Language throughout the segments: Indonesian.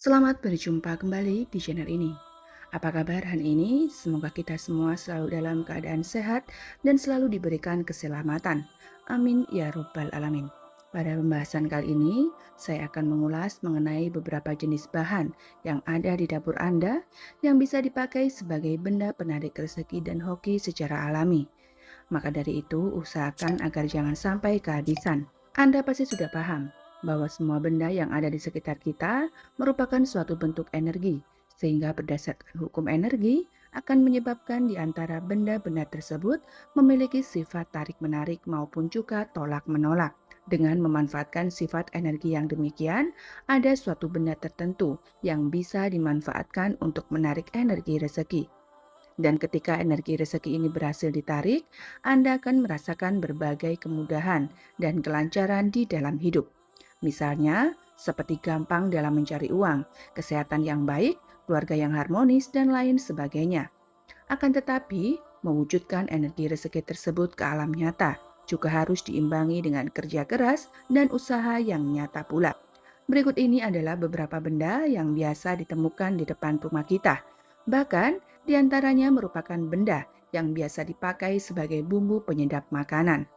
Selamat berjumpa kembali di channel ini. Apa kabar hari ini? Semoga kita semua selalu dalam keadaan sehat dan selalu diberikan keselamatan. Amin ya robbal alamin. Pada pembahasan kali ini, saya akan mengulas mengenai beberapa jenis bahan yang ada di dapur Anda yang bisa dipakai sebagai benda penarik rezeki dan hoki secara alami. Maka dari itu, usahakan agar jangan sampai kehabisan. Anda pasti sudah paham bahwa semua benda yang ada di sekitar kita merupakan suatu bentuk energi, sehingga berdasarkan hukum energi akan menyebabkan di antara benda-benda tersebut memiliki sifat tarik-menarik maupun juga tolak-menolak. Dengan memanfaatkan sifat energi yang demikian, ada suatu benda tertentu yang bisa dimanfaatkan untuk menarik energi rezeki. Dan ketika energi rezeki ini berhasil ditarik, Anda akan merasakan berbagai kemudahan dan kelancaran di dalam hidup. Misalnya, seperti gampang dalam mencari uang, kesehatan yang baik, keluarga yang harmonis, dan lain sebagainya. Akan tetapi, mewujudkan energi rezeki tersebut ke alam nyata juga harus diimbangi dengan kerja keras dan usaha yang nyata pula. Berikut ini adalah beberapa benda yang biasa ditemukan di depan rumah kita. Bahkan, di antaranya merupakan benda yang biasa dipakai sebagai bumbu penyedap makanan.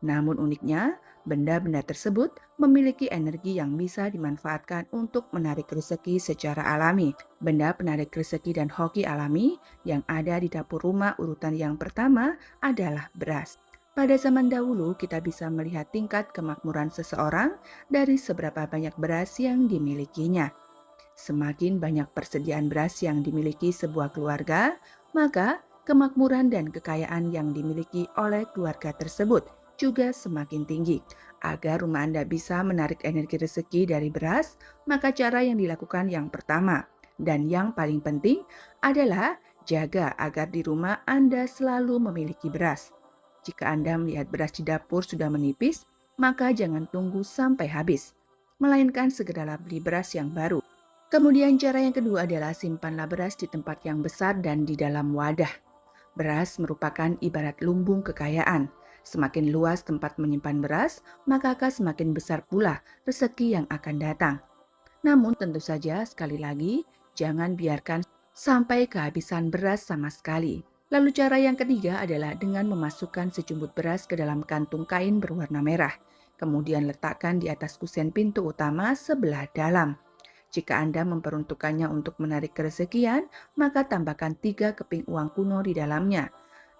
Namun uniknya, benda-benda tersebut memiliki energi yang bisa dimanfaatkan untuk menarik rezeki secara alami. Benda penarik rezeki dan hoki alami yang ada di dapur rumah urutan yang pertama adalah beras. Pada zaman dahulu, kita bisa melihat tingkat kemakmuran seseorang dari seberapa banyak beras yang dimilikinya. Semakin banyak persediaan beras yang dimiliki sebuah keluarga, maka kemakmuran dan kekayaan yang dimiliki oleh keluarga tersebut juga semakin tinggi. Agar rumah Anda bisa menarik energi rezeki dari beras, maka cara yang dilakukan yang pertama dan yang paling penting adalah jaga agar di rumah Anda selalu memiliki beras. Jika Anda melihat beras di dapur sudah menipis, maka jangan tunggu sampai habis, melainkan segeralah beli beras yang baru. Kemudian cara yang kedua adalah simpanlah beras di tempat yang besar dan di dalam wadah. Beras merupakan ibarat lumbung kekayaan. Semakin luas tempat menyimpan beras, maka akan semakin besar pula rezeki yang akan datang. Namun tentu saja sekali lagi, jangan biarkan sampai kehabisan beras sama sekali. Lalu cara yang ketiga adalah dengan memasukkan sejumput beras ke dalam kantung kain berwarna merah. Kemudian letakkan di atas kusen pintu utama sebelah dalam. Jika Anda memperuntukkannya untuk menarik kerezekian, maka tambahkan 3 keping uang kuno di dalamnya.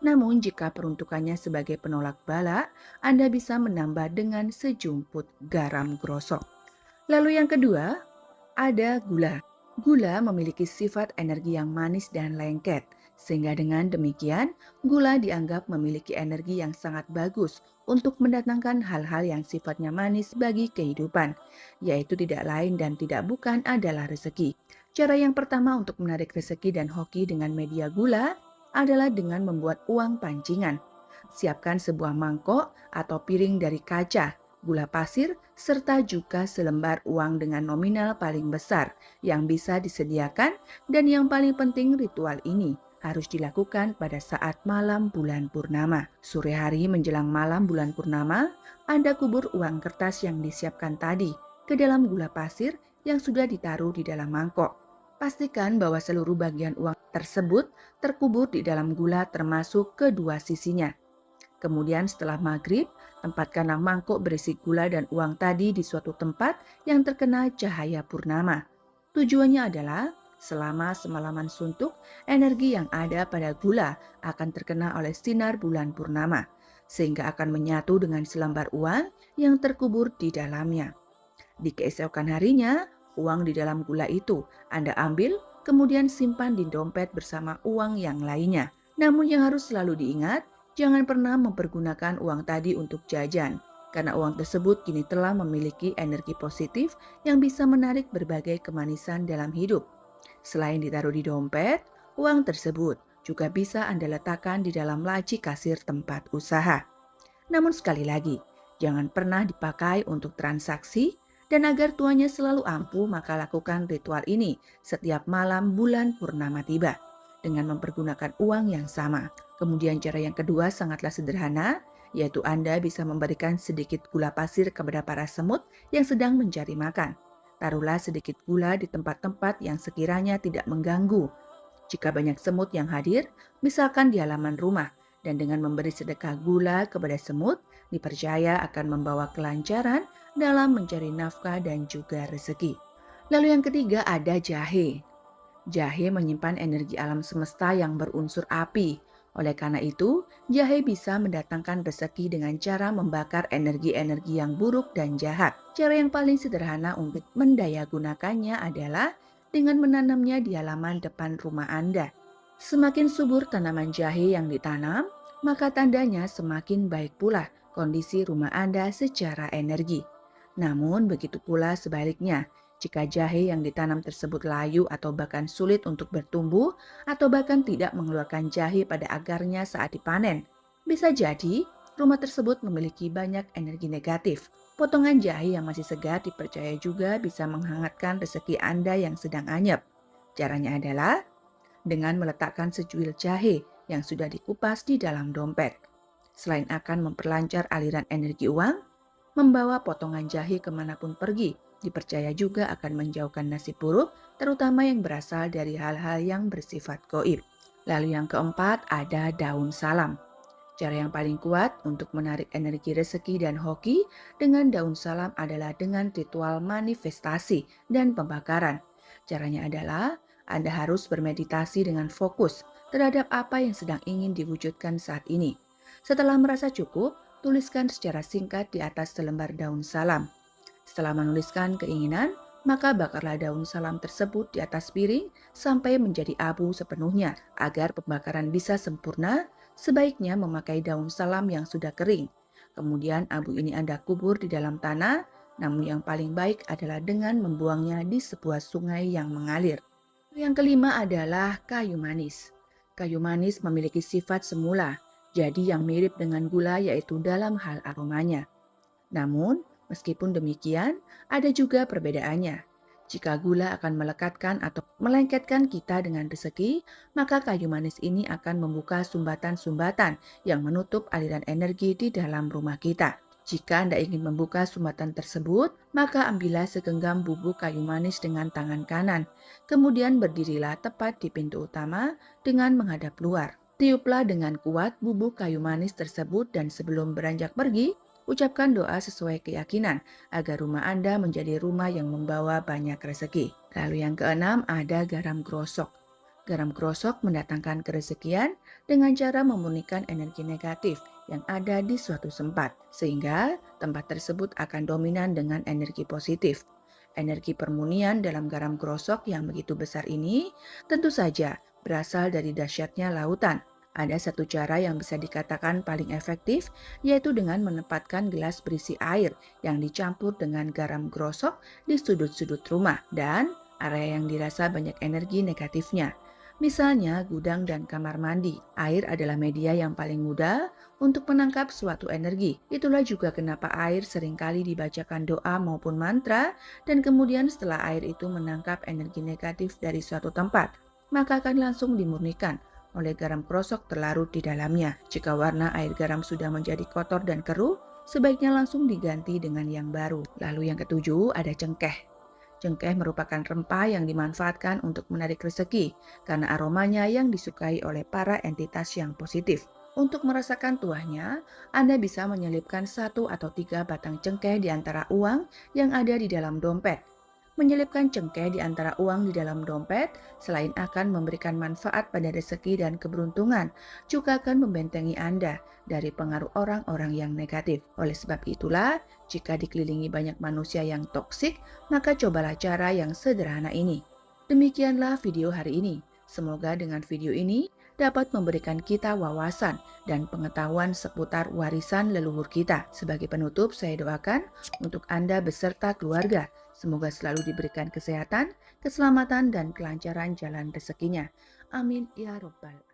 Namun jika peruntukannya sebagai penolak bala, Anda bisa menambah dengan sejumput garam grosok. Lalu yang kedua, ada gula. Gula memiliki sifat energi yang manis dan lengket, sehingga dengan demikian gula dianggap memiliki energi yang sangat bagus untuk mendatangkan hal-hal yang sifatnya manis bagi kehidupan, yaitu tidak lain dan tidak bukan adalah rezeki. Cara yang pertama untuk menarik rezeki dan hoki dengan media gula adalah dengan membuat uang pancingan. Siapkan sebuah mangkok atau piring dari kaca, gula pasir, serta juga selembar uang dengan nominal paling besar yang bisa disediakan, dan yang paling penting ritual ini harus dilakukan pada saat malam bulan purnama. Sore hari menjelang malam bulan purnama, Anda kubur uang kertas yang disiapkan tadi ke dalam gula pasir yang sudah ditaruh di dalam mangkok. Pastikan bahwa seluruh bagian uang tersebut terkubur di dalam gula termasuk kedua sisinya. Kemudian setelah maghrib, tempatkanlah mangkok berisi gula dan uang tadi di suatu tempat yang terkena cahaya purnama. Tujuannya adalah selama semalaman suntuk, energi yang ada pada gula akan terkena oleh sinar bulan purnama, sehingga akan menyatu dengan selembar uang yang terkubur di dalamnya. Di keesokan harinya, uang di dalam gula itu Anda ambil, kemudian simpan di dompet bersama uang yang lainnya. Namun yang harus selalu diingat, jangan pernah mempergunakan uang tadi untuk jajan, karena uang tersebut kini telah memiliki energi positif yang bisa menarik berbagai kemanisan dalam hidup. Selain ditaruh di dompet, uang tersebut juga bisa Anda letakkan di dalam laci kasir tempat usaha. Namun sekali lagi, jangan pernah dipakai untuk transaksi, dan agar tuannya selalu ampuh, maka lakukan ritual ini setiap malam bulan purnama tiba dengan mempergunakan uang yang sama. Kemudian cara yang kedua sangatlah sederhana, yaitu Anda bisa memberikan sedikit gula pasir kepada para semut yang sedang mencari makan. Taruhlah sedikit gula di tempat-tempat yang sekiranya tidak mengganggu. Jika banyak semut yang hadir, misalkan di halaman rumah, dan dengan memberi sedekah gula kepada semut, dipercaya akan membawa kelancaran dalam mencari nafkah dan juga rezeki. Lalu yang ketiga ada jahe. Jahe menyimpan energi alam semesta yang berunsur api. Oleh karena itu, jahe bisa mendatangkan rezeki dengan cara membakar energi-energi yang buruk dan jahat. Cara yang paling sederhana untuk mendayagunakannya adalah dengan menanamnya di halaman depan rumah Anda. Semakin subur tanaman jahe yang ditanam, maka tandanya semakin baik pula kondisi rumah Anda secara energi. Namun begitu pula sebaliknya, jika jahe yang ditanam tersebut layu atau bahkan sulit untuk bertumbuh atau bahkan tidak mengeluarkan jahe pada akarnya saat dipanen, bisa jadi rumah tersebut memiliki banyak energi negatif. Potongan jahe yang masih segar dipercaya juga bisa menghangatkan rezeki Anda yang sedang anyep. Caranya adalah dengan meletakkan secuil jahe yang sudah dikupas di dalam dompet. Selain akan memperlancar aliran energi uang, membawa potongan jahe kemanapun pergi dipercaya juga akan menjauhkan nasib buruk, terutama yang berasal dari hal-hal yang bersifat gaib. Lalu yang keempat ada daun salam. Cara yang paling kuat untuk menarik energi rezeki dan hoki dengan daun salam adalah dengan ritual manifestasi dan pembakaran. Caranya adalah Anda harus bermeditasi dengan fokus terhadap apa yang sedang ingin diwujudkan saat ini. Setelah merasa cukup, tuliskan secara singkat di atas selembar daun salam. Setelah menuliskan keinginan, maka bakarlah daun salam tersebut di atas piring sampai menjadi abu sepenuhnya. Agar pembakaran bisa sempurna, sebaiknya memakai daun salam yang sudah kering. Kemudian abu ini Anda kubur di dalam tanah, namun yang paling baik adalah dengan membuangnya di sebuah sungai yang mengalir. Yang kelima adalah kayu manis. Kayu manis memiliki sifat semula, jadi yang mirip dengan gula yaitu dalam hal aromanya. Namun, meskipun demikian, ada juga perbedaannya. Jika gula akan melekatkan atau melengketkan kita dengan rezeki, maka kayu manis ini akan membuka sumbatan-sumbatan yang menutup aliran energi di dalam rumah kita. Jika Anda ingin membuka sumbatan tersebut, maka ambillah segenggam bubuk kayu manis dengan tangan kanan. Kemudian berdirilah tepat di pintu utama dengan menghadap luar. Tiuplah dengan kuat bubuk kayu manis tersebut dan sebelum beranjak pergi, ucapkan doa sesuai keyakinan agar rumah Anda menjadi rumah yang membawa banyak rezeki. Lalu yang keenam ada garam grosok. Garam grosok mendatangkan kerezekian dengan cara memurnikan energi negatif yang ada di suatu tempat, sehingga tempat tersebut akan dominan dengan energi positif. Energi permunian dalam garam grosok yang begitu besar ini tentu saja berasal dari dahsyatnya lautan. Ada satu cara yang bisa dikatakan paling efektif, yaitu dengan menempatkan gelas berisi air yang dicampur dengan garam grosok di sudut-sudut rumah dan area yang dirasa banyak energi negatifnya. Misalnya gudang dan kamar mandi. Air adalah media yang paling mudah untuk menangkap suatu energi. Itulah juga kenapa air seringkali dibacakan doa maupun mantra dan kemudian setelah air itu menangkap energi negatif dari suatu tempat, maka akan langsung dimurnikan oleh garam grosok terlarut di dalamnya. Jika warna air garam sudah menjadi kotor dan keruh, sebaiknya langsung diganti dengan yang baru. Lalu yang ketujuh ada cengkeh. Cengkeh merupakan rempah yang dimanfaatkan untuk menarik rezeki karena aromanya yang disukai oleh para entitas yang positif. Untuk merasakan tuahnya, Anda bisa menyelipkan 1 atau 3 batang cengkeh di antara uang yang ada di dalam dompet. Menyelipkan cengkeh di antara uang di dalam dompet, selain akan memberikan manfaat pada rezeki dan keberuntungan, juga akan membentengi Anda dari pengaruh orang-orang yang negatif. Oleh sebab itulah, jika dikelilingi banyak manusia yang toksik, maka cobalah cara yang sederhana ini. Demikianlah video hari ini. Semoga dengan video ini dapat memberikan kita wawasan dan pengetahuan seputar warisan leluhur kita. Sebagai penutup, saya doakan untuk Anda beserta keluarga. Semoga selalu diberikan kesehatan, keselamatan, dan kelancaran jalan rezekinya. Amin ya Rabbal Alamin.